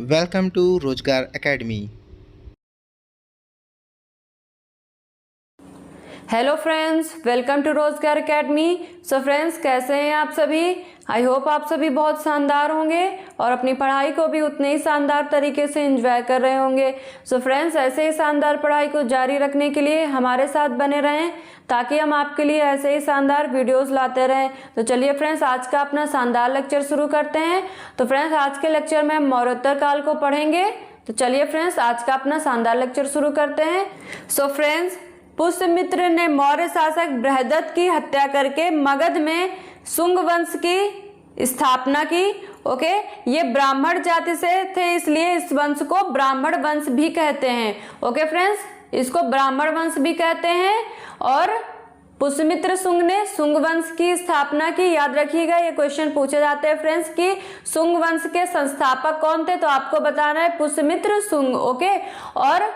Welcome to Rozgar Academy. Hello friends, welcome to Rozgar academy. So friends, कैसे हैं आप सभी? आई होप आप सभी बहुत शानदार होंगे और अपनी पढ़ाई को भी उतने ही शानदार तरीके से एंजॉय कर रहे होंगे। सो फ्रेंड्स, ऐसे ही शानदार पढ़ाई को जारी रखने के लिए हमारे साथ बने रहें ताकि हम आपके लिए ऐसे ही शानदार वीडियोस लाते रहें। तो चलिए फ्रेंड्स, आज का अपना शानदार लेक्चर शुरू करते हैं। तो फ्रेंड्स, आज के लेक्चर में हम मौर्योत्तर काल को पढ़ेंगे। तो चलिए फ्रेंड्स, आज का अपना शानदार लेक्चर शुरू करते हैं। सो फ्रेंड्स, पुष्यमित्र ने मौर्य शासक बृहदत्त की हत्या करके मगध में शुंग वंश की स्थापना की। ओके, ये ब्राह्मण जाति से थे, इसलिए इस वंश को ब्राह्मण वंश भी कहते हैं। ओके फ्रेंड्स, इसको ब्राह्मण वंश भी कहते हैं। और पुष्यमित्र शुंग ने शुंग वंश की स्थापना की। याद रखिएगा, ये क्वेश्चन पूछे जाते हैं फ्रेंड्स कि शुंग वंश के संस्थापक कौन थे, तो आपको बताना है पुष्यमित्र शुंग। ओके, और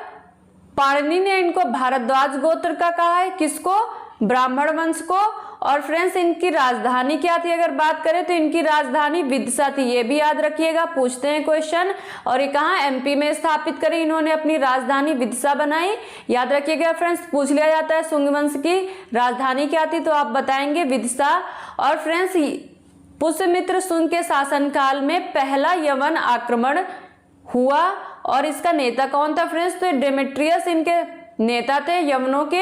पाणिनि ने इनको भारद्वाज गोत्र का कहा है, किसको? ब्राह्मण वंश को। और फ्रेंड्स, इनकी राजधानी क्या थी? अगर बात करें तो इनकी राजधानी विदिशा थी। ये भी याद रखिएगा, पूछते हैं क्वेश्चन। और ये कहाँ? एमपी में स्थापित करी इन्होंने, अपनी राजधानी विदिशा बनाई। याद रखिएगा फ्रेंड्स, पूछ लिया जाता है शुंग वंश की राजधानी क्या थी, तो आप बताएंगे विदिशा। और फ्रेंड्स, पुष्यमित्र शुंग के शासनकाल में पहला यवन आक्रमण हुआ। और इसका नेता कौन था फ्रेंड्स? तो डेमेट्रियस इनके नेता थे यवनों के।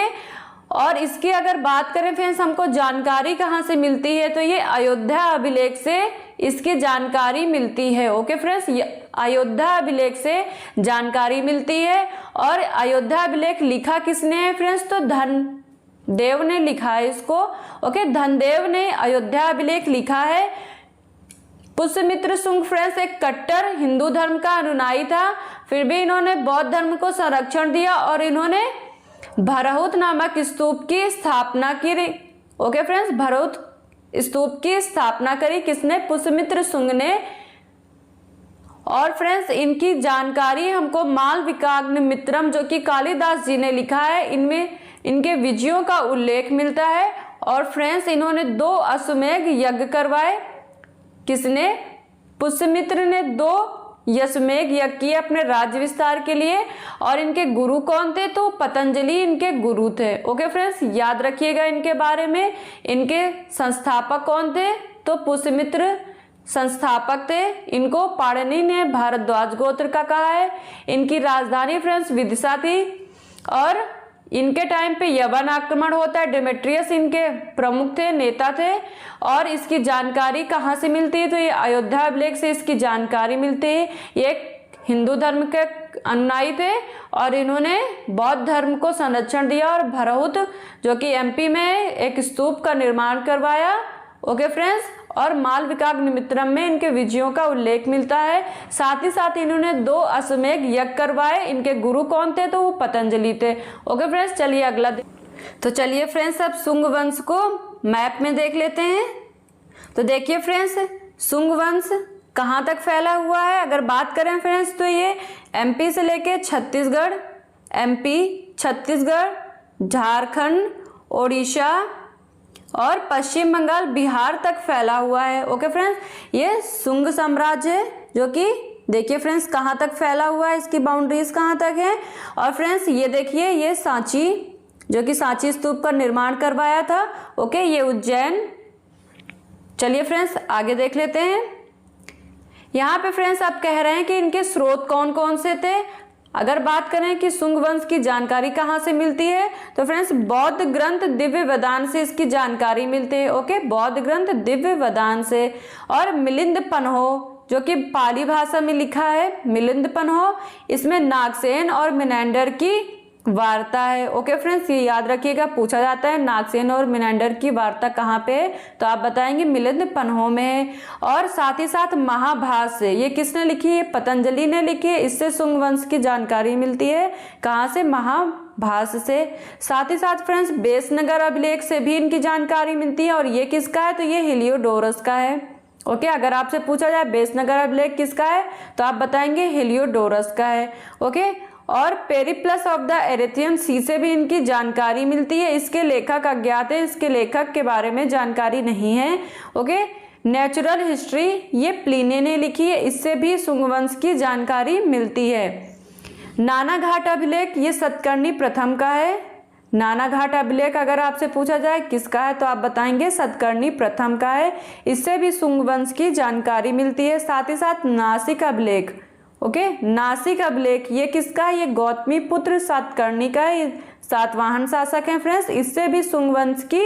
और इसकी अगर बात करें फ्रेंड्स, हमको जानकारी कहाँ से मिलती है, तो ये अयोध्या अभिलेख से इसकी जानकारी मिलती है। ओके फ्रेंड्स, अयोध्या अभिलेख से जानकारी मिलती है। और अयोध्या अभिलेख लिखा किसने है फ्रेंड्स? तो धनदेव ने लिखा है इसको। ओके, धनदेव ने अयोध्या अभिलेख लिखा है। पुष्यमित्र शुंग फ्रेंड्स एक कट्टर हिंदू धर्म का अनुयायी था, फिर भी इन्होंने बौद्ध धर्म को संरक्षण दिया और इन्होंने भरहुत नामक स्तूप की स्थापना की। ओके फ्रेंड्स, भरहुत स्तूप की स्थापना करी किसने? पुष्यमित्र शुंग ने। और फ्रेंड्स, इनकी जानकारी हमको मालविकाग्निमित्रम जो कि कालिदास जी ने लिखा है, इनमें इनके विजयों का उल्लेख मिलता है। और फ्रेंड्स, इन्होंने 2 अश्वमेध यज्ञ करवाए। किसने? पुष्यमित्र ने 2 अश्वमेध यज्ञ किए अपने राज्य विस्तार के लिए। और इनके गुरु कौन थे? तो पतंजलि इनके गुरु थे। ओके फ्रेंड्स, याद रखिएगा इनके बारे में। इनके संस्थापक कौन थे? तो पुष्यमित्र संस्थापक थे। इनको पाणिनि ने भारद्वाज गोत्र का कहा है। इनकी राजधानी फ्रेंड्स विदिशा थी। और इनके टाइम पे यवन आक्रमण होता है। डेमेट्रियस इनके प्रमुख थे, नेता थे। और इसकी जानकारी कहाँ से मिलती है? तो ये अयोध्या अभिलेख से इसकी जानकारी मिलती है। ये एक हिंदू धर्म के अनुयायी थे और इन्होंने बौद्ध धर्म को संरक्षण दिया और भरहुत जो कि एमपी में एक स्तूप का निर्माण करवाया। ओके फ्रेंड्स, और मालविकाग्निमित्रम में इनके विजयों का उल्लेख मिलता है। साथ ही साथ इन्होंने 2 अश्वमेध यज्ञ करवाए। इनके गुरु कौन थे? तो वो पतंजलि थे। ओके फ्रेंड्स, चलिए अगला तो चलिए फ्रेंड्स, अब शुंग वंश को मैप में देख लेते हैं। तो देखिए फ्रेंड्स, शुंग वंश कहाँ तक फैला हुआ है? अगर बात करें फ्रेंड्स, तो ये एमपी से लेके छत्तीसगढ़, एमपी, छत्तीसगढ़, झारखंड, ओडिशा और पश्चिम बंगाल, बिहार तक फैला हुआ है। ओके फ्रेंड्स, ये शुंग साम्राज्य है जो कि देखिए फ्रेंड्स कहाँ तक फैला हुआ है, इसकी बाउंड्रीज कहाँ तक है। और फ्रेंड्स, ये देखिए, ये सांची जो कि सांची स्तूप का निर्माण करवाया था। ओके, ये उज्जैन। चलिए फ्रेंड्स, आगे देख लेते हैं। यहाँ पे फ्रेंड्स आप कह रहे हैं कि इनके स्रोत कौन कौन से थे। अगर बात करें कि शुंग वंश की जानकारी कहाँ से मिलती है, तो फ्रेंड्स बौद्ध ग्रंथ दिव्य वेदांत से इसकी जानकारी मिलती है। ओके, बौद्ध ग्रंथ दिव्य वेदांत से। और मिलिंद पन्हो जो कि पाली भाषा में लिखा है, मिलिंद पन्हो, इसमें नागसेन और मिनेंडर की वार्ता है। ओके फ्रेंड्स, ये याद रखिएगा, पूछा जाता है नागसेन और मिनेंडर की वार्ता कहाँ पे है, तो आप बताएंगे मिलिंद पन्हो में है। और साथ ही साथ महाभाष्य, ये किसने लिखी है? पतंजलि ने लिखी है। इससे शुंग वंश की जानकारी मिलती है। कहाँ से? महाभाष्य से। साथ ही साथ फ्रेंड्स बेसनगर अभिलेख से भी इनकी जानकारी मिलती है। और ये किसका है? तो ये हेलियोडोरस का है। ओके, अगर आपसे पूछा जाए बेसनगर अभिलेख किसका है, तो आप बताएंगे हेलियोडोरस का है। ओके, और पेरिप्लस ऑफ द एरेथियन सी से भी इनकी जानकारी मिलती है। इसके लेखक अज्ञात है, इसके लेखक के बारे में जानकारी नहीं है। ओके, नेचुरल हिस्ट्री ये प्लिनी ने लिखी है, इससे भी शुंग वंश की जानकारी मिलती है। नानाघाट अभिलेख ये सतकर्णी प्रथम का है। नानाघाट अभिलेख अगर आपसे पूछा जाए किसका है तो आप बताएंगे सतकर्णी प्रथम का है, इससे भी शुंग वंश की जानकारी मिलती है। साथ ही साथ नासिक अभिलेख, ओके, नासिक अभिलेख ये किसका है, ये गौतमी पुत्र सातकर्णी का है, सातवाहन शासक हैं फ्रेंड्स, इससे भी शुंग वंश की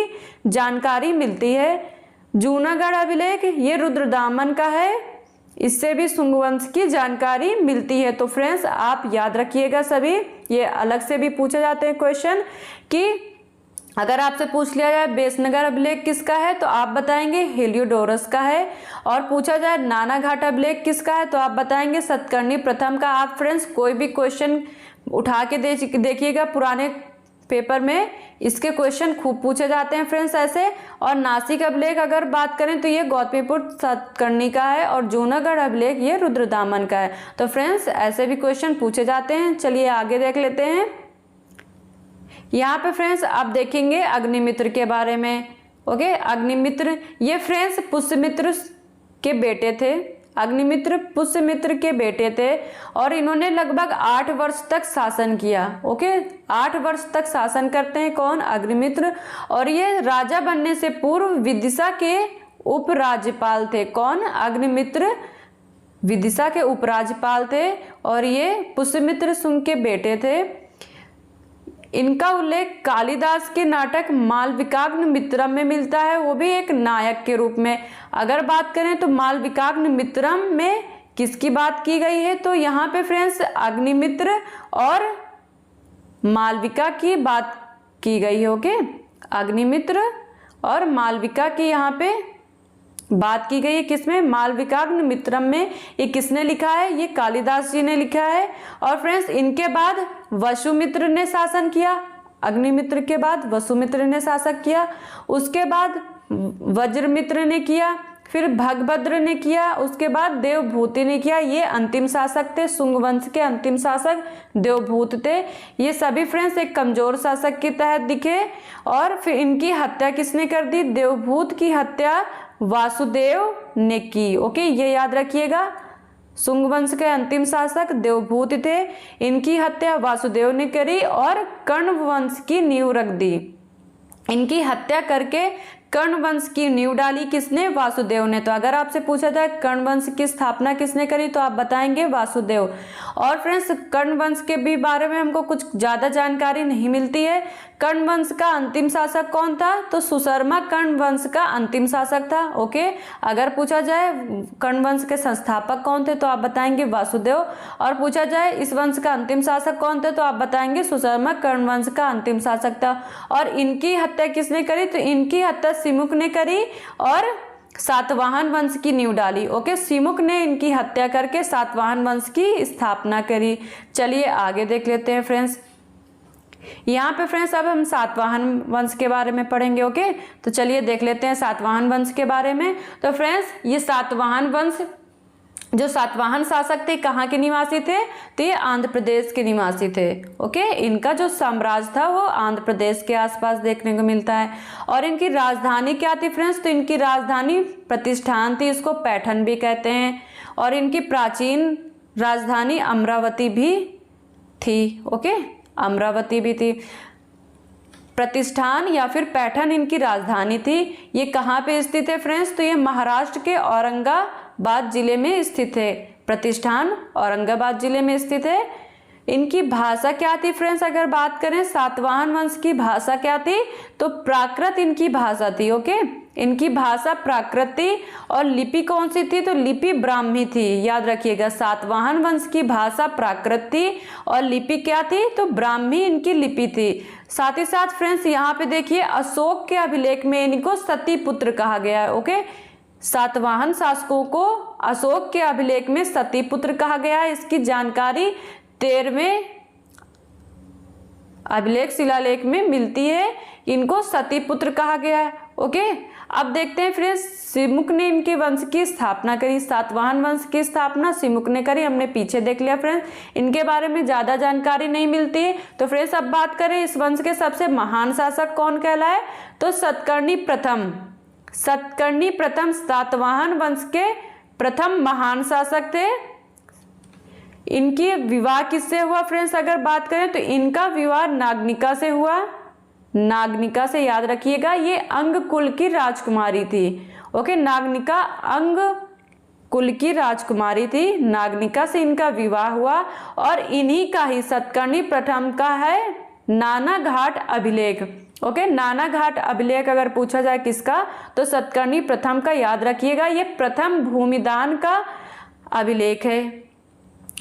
जानकारी मिलती है। जूनागढ़ अभिलेख ये रुद्रदामन का है, इससे भी शुंग वंश की जानकारी मिलती है। तो फ्रेंड्स आप याद रखिएगा सभी, ये अलग से भी पूछे जाते हैं क्वेश्चन कि अगर आपसे पूछ लिया जाए बेसनगर अभिलेख किसका है तो आप बताएंगे हेलियोडोरस का है, और पूछा जाए नानाघाट अभिलेख किसका है तो आप बताएंगे सतकर्णी प्रथम का। आप फ्रेंड्स कोई भी क्वेश्चन उठा के देखिएगा, पुराने पेपर में इसके क्वेश्चन खूब पूछे जाते हैं फ्रेंड्स ऐसे। और नासिक अभिलेख अगर बात करें तो ये गौतमीपुत्र सातकर्णी का है, और जूनागढ़ अभिलेख ये रुद्रदामन का है। तो फ्रेंड्स ऐसे भी क्वेश्चन पूछे जाते हैं। चलिए आगे देख लेते हैं। यहाँ पे फ्रेंड्स आप देखेंगे अग्निमित्र के बारे में। ओके, अग्निमित्र ये फ्रेंड्स पुष्यमित्र के बेटे थे, अग्निमित्र पुष्यमित्र के बेटे थे, और इन्होंने लगभग 8 वर्ष तक शासन किया। ओके, 8 वर्ष तक शासन करते हैं कौन, अग्निमित्र। और ये राजा बनने से पूर्व विदिशा के उपराज्यपाल थे। कौन, अग्निमित्र विदिशा के उपराज्यपाल थे, और ये पुष्यमित्र शुंग के बेटे थे। इनका उल्लेख कालिदास के नाटक मालविकाग्नि मित्रम में मिलता है, वो भी एक नायक के रूप में। अगर बात करें तो मालविकाग्नि मित्रम में किसकी बात की गई है तो यहाँ पे फ्रेंड्स अग्निमित्र और मालविका की बात की गई है। ओके, अग्निमित्र और मालविका की यहाँ पे बात की गई है। किसमें, मालविकाग्नि मित्रम में। ये किसने लिखा है, ये कालिदास जी ने लिखा है। और फ्रेंड्स इनके बाद वसुमित्र ने शासन किया, अग्निमित्र के बाद वसुमित्र ने शासन किया, उसके बाद वज्रमित्र ने किया, फिर भगभद्र ने किया, उसके बाद देवभूति ने किया। ये अंतिम शासक थे, शुंग वंश के अंतिम शासक देवभूत थे। ये सभी फ्रेंड्स एक कमजोर शासक के तहत दिखे। और फिर इनकी हत्या किसने कर दी, देवभूत की हत्या वासुदेव ने की। ओके, ये याद रखिएगा, शुंग वंश के अंतिम शासक देवभूत थे, इनकी हत्या वासुदेव ने करी और कर्ण वंश की नींव रख दी। इनकी हत्या करके कर्ण वंश की नींव डाली किसने, वासुदेव ने। तो अगर आपसे पूछा जाए कर्ण वंश की स्थापना किसने करी तो आप बताएंगे वासुदेव। और फ्रेंड्स कर्ण वंश के भी बारे में हमको कुछ ज्यादा जानकारी नहीं मिलती है। कर्ण वंश का अंतिम शासक कौन था तो सुशर्मा कर्ण वंश का अंतिम शासक था। ओके, अगर पूछा जाए कर्ण वंश के संस्थापक कौन थे तो आप बताएंगे वासुदेव। और पूछा जाए इस वंश का अंतिम शासक कौन थे तो आप बताएंगे सुशर्मा कर्ण वंश का अंतिम शासक था। और इनकी हत्या किसने करी तो इनकी हत्या सिमुक ने करी और सातवाहन वंश की नींव डाली। ओके, सिमुक ने इनकी हत्या करके सातवाहन वंश की स्थापना करी। चलिए आगे देख लेते हैं फ्रेंड्स। यहाँ पे फ्रेंड्स अब हम सातवाहन वंश के बारे में पढ़ेंगे। ओके, तो चलिए देख लेते हैं सातवाहन वंश के बारे में। तो फ्रेंड्स ये सातवाहन वंश, जो सातवाहन शासक थे कहाँ के निवासी थे तो ये आंध्र प्रदेश के निवासी थे। ओके, इनका जो साम्राज्य था वो आंध्र प्रदेश के आसपास देखने को मिलता है। और इनकी राजधानी क्या थी फ्रेंड्स तो इनकी राजधानी प्रतिष्ठान थी, इसको पैठन भी कहते हैं। और इनकी प्राचीन राजधानी अमरावती भी थी। ओके, अमरावती भी थी। प्रतिष्ठान या फिर पैठन इनकी राजधानी थी। ये कहाँ पे स्थित है फ्रेंड्स तो ये महाराष्ट्र के औरंगाबाद जिले में स्थित है। प्रतिष्ठान औरंगाबाद जिले में स्थित है। इनकी भाषा क्या थी फ्रेंड्स अगर बात करें सातवाहन वंश की भाषा क्या थी तो प्राकृत इनकी भाषा थी। ओके, इनकी भाषा प्राकृत थी। और लिपि कौन सी थी तो लिपि ब्राह्मी थी। याद रखिएगा, सातवाहन वंश की भाषा प्राकृत थी और लिपि क्या थी तो ब्राह्मी इनकी लिपि थी। साथ ही साथ फ्रेंड्स यहाँ पे देखिए अशोक के अभिलेख में इनको सती पुत्र कहा गया है। ओके, सातवाहन शासकों को अशोक के अभिलेख में सती पुत्र कहा गया है। इसकी जानकारी 13वें अभिलेख शिलालेख में मिलती है, इनको सती पुत्र कहा गया है। ओके, अब देखते हैं फ्रेंड्स सिमुक ने इनके वंश की स्थापना करी। सातवाहन वंश की स्थापना सिमुक ने करी, हमने पीछे देख लिया फ्रेंड्स। इनके बारे में ज्यादा जानकारी नहीं मिलती है। तो फ्रेंड्स अब बात करें इस वंश के सबसे महान शासक कौन कहलाए तो सतकर्णी प्रथम। सतकर्णी प्रथम सातवाहन वंश के प्रथम महान शासक थे। इनकी विवाह किससे हुआ फ्रेंड्स अगर बात करें तो इनका विवाह नागनिका से हुआ। नागनिका से याद रखिएगा, ये अंग कुल की राजकुमारी थी। ओके, नागनिका अंग कुल की राजकुमारी थी। नागनिका से इनका विवाह हुआ और इन्हीं का ही सतकर्णी प्रथम का है नानाघाट अभिलेख। ओके, नानाघाट अभिलेख अगर पूछा जाए किसका तो सतकर्णी प्रथम का याद रखिएगा, ये प्रथम भूमिदान का अभिलेख है।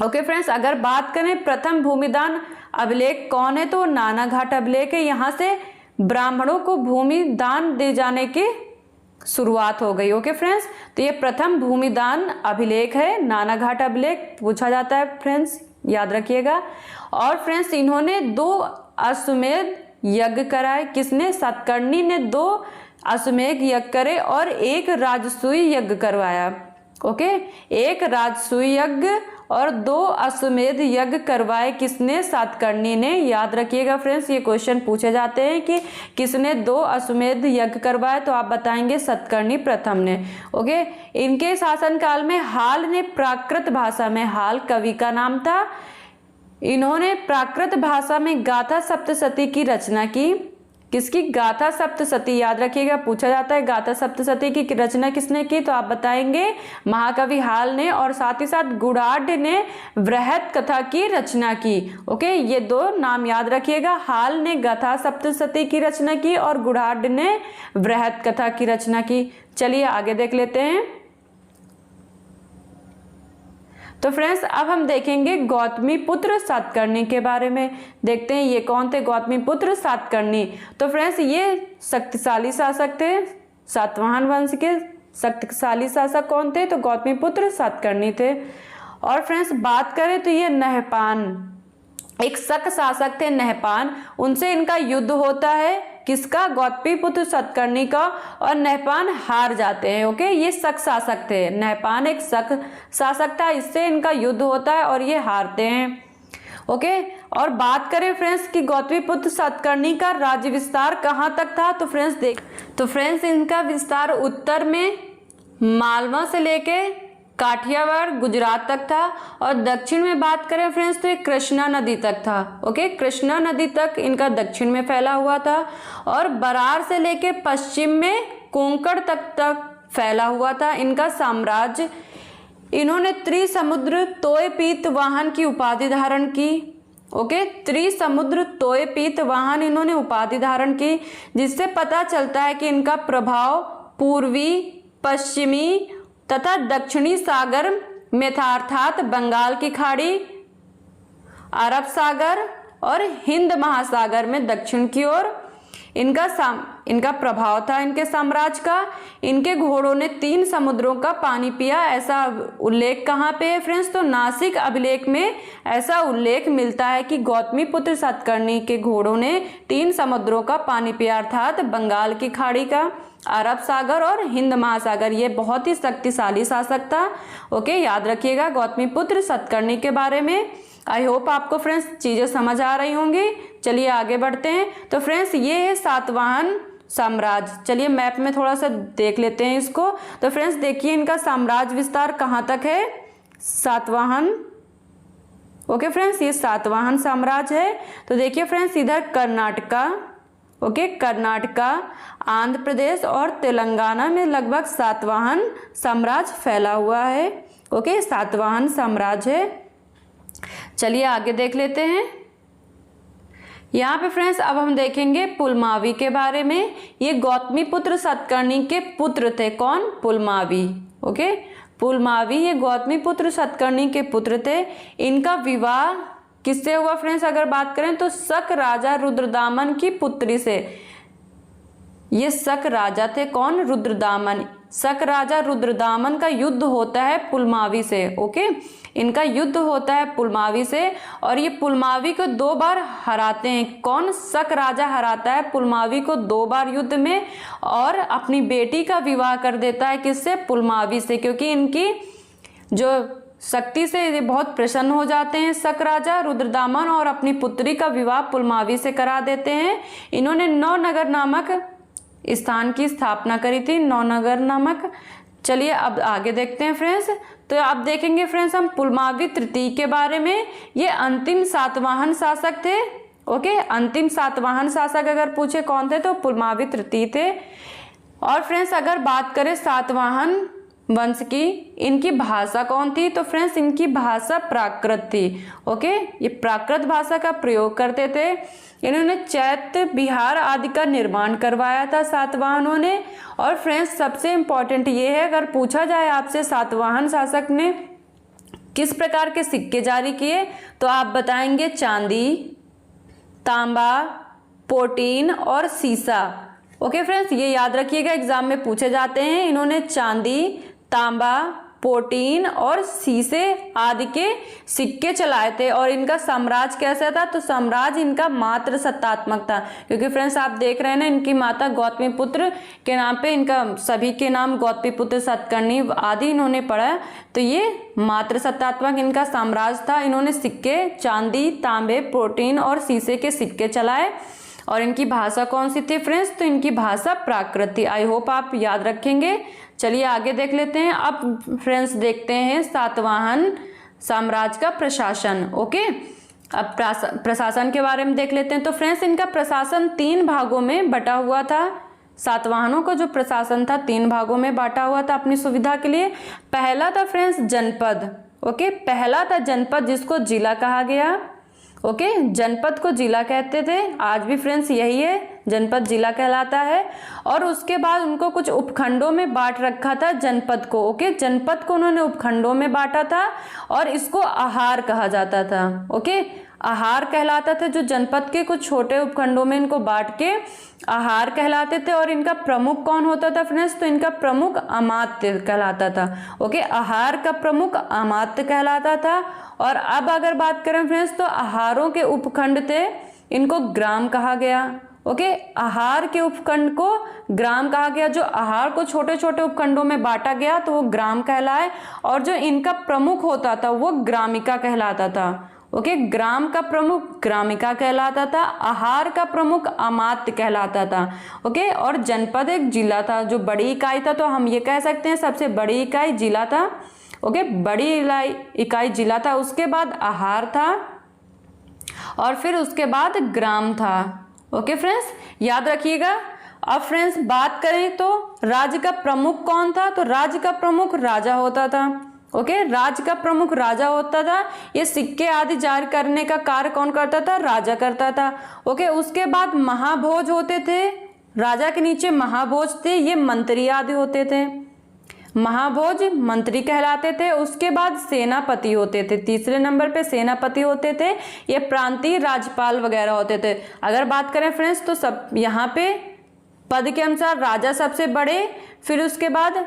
ओके फ्रेंड्स, अगर बात करें प्रथम भूमिदान अभिलेख कौन है तो नानाघाट अभिलेख है। यहाँ से ब्राह्मणों को भूमि दान दे जाने की शुरुआत हो गई। ओके फ्रेंड्स, तो ये प्रथम भूमिदान अभिलेख है, नानाघाट अभिलेख पूछा जाता है फ्रेंड्स, याद रखिएगा। और फ्रेंड्स इन्होंने 2 अश्वमेध यज्ञ कराए। किसने? सतकर्णी ने 2 अश्वमेध यज्ञ करे और 1 राजसूय यज्ञ करवाया। ओके, 1 राजसूय यज्ञ और 2 अश्वमेध यज्ञ करवाए किसने? सतकर्णी ने। याद रखिएगा फ्रेंड्स, ये क्वेश्चन पूछे जाते हैं कि किसने 2 अश्वमेध यज्ञ करवाए तो आप बताएंगे सतकर्णी प्रथम ने। ओके, इनके शासनकाल में हाल ने प्राकृत भाषा में, हाल कवि का नाम था, इन्होंने प्राकृत भाषा में गाथा सप्तशती की रचना की। किसकी? गाथा सप्तशती। याद रखिएगा, पूछा जाता है गाथा सप्तशती की रचना किसने की तो आप बताएंगे महाकवि हाल ने। और साथ ही साथ गुणाढ़ ने वृहत कथा की रचना की। ओके, ये 2 नाम याद रखिएगा, हाल ने गाथा सप्तशती की रचना की और गुणाढ़ ने वृहत कथा की रचना की। चलिए आगे देख लेते हैं। तो फ्रेंड्स अब हम देखेंगे गौतमी पुत्र सातकर्णी के बारे में। देखते हैं ये कौन थे गौतमी पुत्र सातकर्णी। तो फ्रेंड्स ये शक्तिशाली शासक थे, सातवाहन वंश के शक्तिशाली शासक कौन थे तो गौतमी पुत्र सातकर्णी थे। और फ्रेंड्स बात करें तो ये नहपान, एक शक शासक थे नहपान, उनसे इनका युद्ध होता है। किसका? गौतमी पुत्र सतकर्णी का। और नहपान हार जाते हैं। ओके, ये शक शासक थे, नहपान एक शक शासक था, इससे इनका युद्ध होता है और ये हारते हैं। ओके, और बात करें फ्रेंड्स कि गौतमी पुत्र सतकर्णी का राज्य विस्तार कहाँ तक था तो फ्रेंड्स इनका विस्तार उत्तर में मालवा से लेके काठियावाड़ गुजरात तक था और दक्षिण में बात करें फ्रेंड्स तो ये कृष्णा नदी तक था। ओके, कृष्णा नदी तक इनका दक्षिण में फैला हुआ था और बरार से लेके पश्चिम में कोंकण तक फैला हुआ था इनका साम्राज्य। इन्होंने त्रिसमुद्र तोयपीत वाहन की उपाधि धारण की। ओके, त्रिसमुद्र तोयपीत वाहन इन्होंने उपाधि धारण की, जिससे पता चलता है कि इनका प्रभाव पूर्वी, पश्चिमी तथा दक्षिणी सागर में था, अर्थात बंगाल की खाड़ी, अरब सागर और हिंद महासागर में दक्षिण की ओर इनका प्रभाव था इनके साम्राज्य का। इनके घोड़ों ने 3 समुद्रों का पानी पिया, ऐसा उल्लेख कहाँ पे है फ्रेंड्स तो नासिक अभिलेख में ऐसा उल्लेख मिलता है कि गौतमी पुत्र सातकर्णी के घोड़ों ने 3 समुद्रों का पानी पिया, अर्थात बंगाल की खाड़ी का, अरब सागर और हिंद महासागर। ये बहुत ही शक्तिशाली शासक था। ओके, याद रखिएगा गौतमी पुत्र सातकर्णी के बारे में। आई होप आपको फ्रेंड्स चीज़ें समझ आ रही होंगी। चलिए आगे बढ़ते हैं। तो फ्रेंड्स ये है सातवाहन साम्राज्य। चलिए मैप में थोड़ा सा देख लेते हैं इसको। तो फ्रेंड्स देखिए इनका साम्राज्य विस्तार कहाँ तक है, सातवाहन। ओके फ्रेंड्स, ये सातवाहन साम्राज्य है। तो देखिए फ्रेंड्स इधर कर्नाटका, ओके, कर्नाटका, आंध्र प्रदेश और तेलंगाना में लगभग सातवाहन साम्राज्य फैला हुआ है। ओके, सातवाहन साम्राज्य है। चलिए आगे देख लेते हैं। यहाँ पे फ्रेंड्स अब हम देखेंगे पुलमावी के बारे में। ये गौतमी पुत्र सातकर्णी के पुत्र थे। कौन? पुलमावी। ओके, पुलमावी ये गौतमी पुत्र सातकर्णी के पुत्र थे। इनका विवाह किससे हुआ फ्रेंड्स अगर बात करें तो शक राजा रुद्रदामन की पुत्री से। ये शक राजा थे। कौन? रुद्रदामन। शक राजा रुद्रदामन का युद्ध होता है पुलमावी से। ओके, इनका युद्ध होता है पुलमावी से और ये पुलमावी को 2 बार हराते हैं। कौन? शक राजा हराता है पुलमावी को 2 बार युद्ध में और अपनी बेटी का विवाह कर देता है। किससे? पुलमावी से, क्योंकि इनकी जो शक्ति से ये बहुत प्रसन्न हो जाते हैं शक राजा रुद्रदामन और अपनी पुत्री का विवाह पुलमावी से करा देते हैं। इन्होंने नवनगर नामक स्थान की स्थापना करी थी, नौनगर नामक। चलिए अब आगे देखते हैं फ्रेंड्स। तो आप देखेंगे फ्रेंड्स हम पुलमावी तृतीय के बारे में। ये अंतिम सातवाहन शासक थे। ओके, अंतिम सातवाहन शासक अगर पूछे कौन थे तो पुलमावी तृतीय थे। और फ्रेंड्स अगर बात करें सातवाहन वंश की, इनकी भाषा कौन थी, तो फ्रेंड्स इनकी भाषा प्राकृत थी। ओके, ये प्राकृत भाषा का प्रयोग करते थे। इन्होंने चैत्य विहार आदि का निर्माण करवाया था सातवाहनों ने। और फ्रेंड्स सबसे इंपॉर्टेंट ये है, अगर पूछा जाए आपसे सातवाहन शासक ने किस प्रकार के सिक्के जारी किए, तो आप बताएंगे चांदी, तांबा, पोटीन और सीसा। ओके फ्रेंड्स, ये याद रखिएगा, एग्जाम में पूछे जाते हैं। इन्होंने चांदी, तांबा, पोटीन और सीसे आदि के सिक्के चलाए थे। और इनका साम्राज्य कैसा था, तो साम्राज्य इनका मात्र सत्तात्मक था, क्योंकि फ्रेंड्स आप देख रहे हैं ना, इनकी माता गौतमीपुत्र के नाम पे इनका सभी के नाम गौतमीपुत्र, सतकर्णी आदि इन्होंने पढ़ा। तो ये मात्र सत्तात्मक इनका साम्राज्य था। इन्होंने सिक्के चांदी, तांबे, प्रोटीन और शीशे के सिक्के चलाए। और इनकी भाषा कौन सी थी फ्रेंड्स, तो इनकी भाषा प्राकृत थी। आई होप आप याद रखेंगे। चलिए आगे देख लेते हैं। अब फ्रेंड्स देखते हैं सातवाहन साम्राज्य का प्रशासन। ओके, अब प्रशासन के बारे में देख लेते हैं। तो फ्रेंड्स इनका प्रशासन 3 भागों में बटा हुआ था। सातवाहनों का जो प्रशासन था 3 भागों में बांटा हुआ था अपनी सुविधा के लिए। पहला था फ्रेंड्स जनपद। ओके, पहला था जनपद, जिसको जिला कहा गया। ओके, जनपद को जिला कहते थे, आज भी फ्रेंड्स यही है, जनपद जिला कहलाता है। और उसके बाद उनको कुछ उपखंडों में बांट रखा था जनपद को। ओके, जनपद को उन्होंने उपखंडों में बांटा था और इसको आहार कहा जाता था। ओके, आहार कहलाता था, जो जनपद के कुछ छोटे उपखंडों में इनको बांट के आहार कहलाते थे। और इनका प्रमुख कौन होता था फ्रेंड्स, तो इनका प्रमुख अमात्य कहलाता था। ओके, आहार का प्रमुख अमात्य कहलाता था। और अब अगर बात करें फ्रेंड्स, तो आहारों के उपखंड थे, इनको ग्राम कहा गया। ओके, आहार के उपखंड को ग्राम कहा गया। जो आहार को छोटे छोटे उपखंडों में बांटा गया तो वो ग्राम कहलाए। और जो इनका प्रमुख होता था वो ग्रामिका कहलाता था। ओके, ग्राम का प्रमुख ग्रामिका कहलाता था, आहार का प्रमुख अमात्य कहलाता था। ओके, और जनपद एक जिला था, जो बड़ी इकाई था, तो हम ये कह सकते हैं सबसे बड़ी इकाई जिला था। ओके, बड़ी इकाई जिला था, उसके बाद आहार था और फिर उसके बाद ग्राम था। ओके फ्रेंड्स, याद रखिएगा। अब फ्रेंड्स बात करें तो राज्य का प्रमुख कौन था, तो राज्य का प्रमुख राजा होता था। ओके, राज्य का प्रमुख राजा होता था। ये सिक्के आदि जारी करने का कार्य कौन करता था, राजा करता था। ओके, उसके बाद महाभोज होते थे, राजा के नीचे महाभोज थे, ये मंत्री आदि होते थे। महाभोज मंत्री कहलाते थे। उसके बाद सेनापति होते थे, तीसरे नंबर पे सेनापति होते थे, ये प्रांतीय राज्यपाल वगैरह होते थे। अगर बात करें फ्रेंड्स तो सब यहाँ पे पद के अनुसार राजा सबसे बड़े, फिर उसके बाद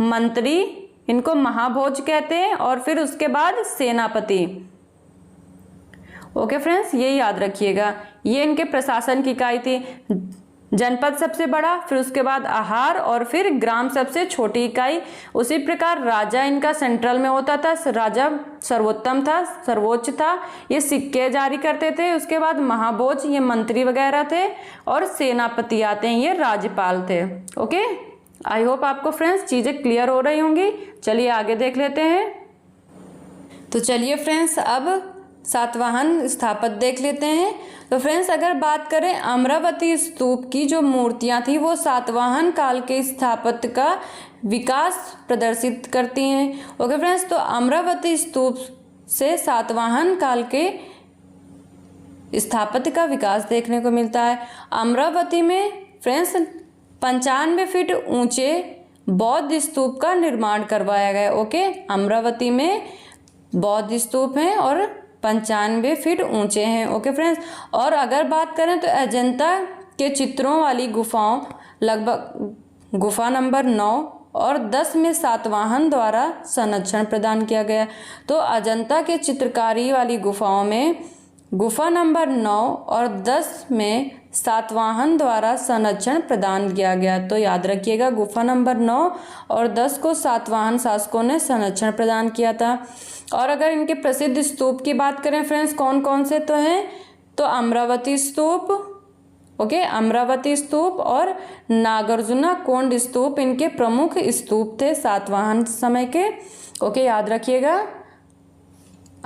मंत्री, इनको महाभोज कहते हैं, और फिर उसके बाद सेनापति। ओके फ्रेंड्स, ये याद रखिएगा, ये इनके प्रशासन की इकाई थी। जनपद सबसे बड़ा, फिर उसके बाद आहार और फिर ग्राम सबसे छोटी इकाई। उसी प्रकार राजा इनका सेंट्रल में होता था, राजा सर्वोत्तम था, सर्वोच्च था, ये सिक्के जारी करते थे। उसके बाद महाभोज, ये मंत्री वगैरह थे, और सेनापति आते हैं, ये राज्यपाल थे। ओके, आई होप आपको फ्रेंड्स चीज़ें क्लियर हो रही होंगी। चलिए आगे देख लेते हैं। तो चलिए फ्रेंड्स अब सातवाहन स्थापत्य देख लेते हैं। तो फ्रेंड्स अगर बात करें अमरावती स्तूप की जो मूर्तियां थी, वो सातवाहन काल के स्थापत्य का विकास प्रदर्शित करती हैं। ओके फ्रेंड्स, तो अमरावती स्तूप से सातवाहन काल के स्थापत्य का विकास देखने को मिलता है। अमरावती में फ्रेंड्स 95 फीट ऊंचे बौद्ध स्तूप का निर्माण करवाया गया। ओके, अमरावती में बौद्ध स्तूप हैं और 95 फीट ऊंचे हैं। ओके फ्रेंड्स, और अगर बात करें तो अजंता के चित्रों वाली गुफाओं, लगभग गुफा नंबर 9 और 10 में सातवाहन द्वारा संरक्षण प्रदान किया गया। तो अजंता के चित्रकारी वाली गुफाओं में गुफा नंबर 9 और 10 में सातवाहन द्वारा संरक्षण प्रदान किया गया। तो याद रखिएगा, गुफा नंबर 9 और 10 को सातवाहन शासकों ने संरक्षण प्रदान किया था। और अगर इनके प्रसिद्ध स्तूप की बात करें फ्रेंड्स, कौन कौन से तो हैं, तो अमरावती स्तूप, ओके, अमरावती स्तूप और नागार्जुना कोंड स्तूप इनके प्रमुख स्तूप थे सातवाहन समय के। ओके, याद रखिएगा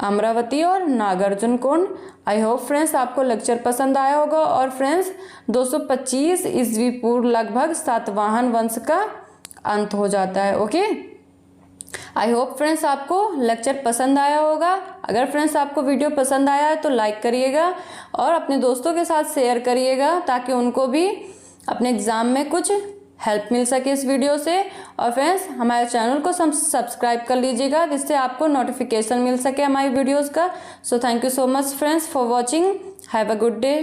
अमरावती और नागार्जुन कोंड। आई होप फ्रेंड्स आपको लेक्चर पसंद आया होगा। और फ्रेंड्स 225 ईस्वी पूर्व लगभग सातवाहन वंश का अंत हो जाता है। ओके, आई होप फ्रेंड्स आपको लेक्चर पसंद आया होगा। अगर फ्रेंड्स आपको वीडियो पसंद आया है तो लाइक करिएगा और अपने दोस्तों के साथ शेयर करिएगा ताकि उनको भी अपने एग्ज़ाम में कुछ हेल्प मिल सके इस वीडियो से। और फ्रेंड्स हमारे चैनल को सब्सक्राइब कर लीजिएगा जिससे आपको नोटिफिकेशन मिल सके हमारी वीडियोज़ का। So thank you so much friends for watching. Have a good day.